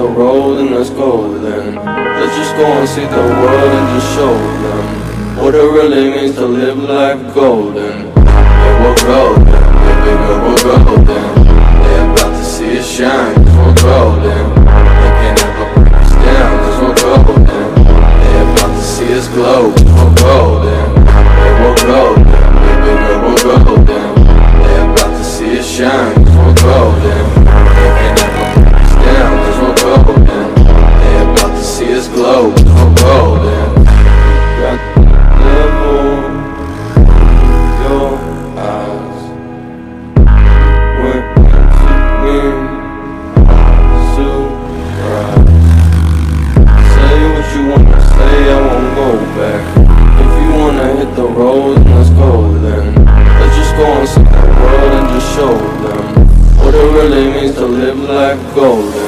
the road and let's go then. Let's just go and see the world and just show them what it really means to live life golden. Yeah, we're golden, baby girl, we're golden. They about to see us shine, cause we're golden. They can't ever break us down, cause we're golden. They about to see us glow, cause we're golden. Yeah, we're golden, baby girl, we're golden. They about to see us shine, cause we're golden. They can't ever break us down, cause we're golden. They about to see us glow, cause we're golden. Got the devil in your eyes. When you surprise. Say what you wanna say, I won't go back. If you wanna hit the road, then let's go then. Let's just go and see the world and just show them what it really means to live like golden.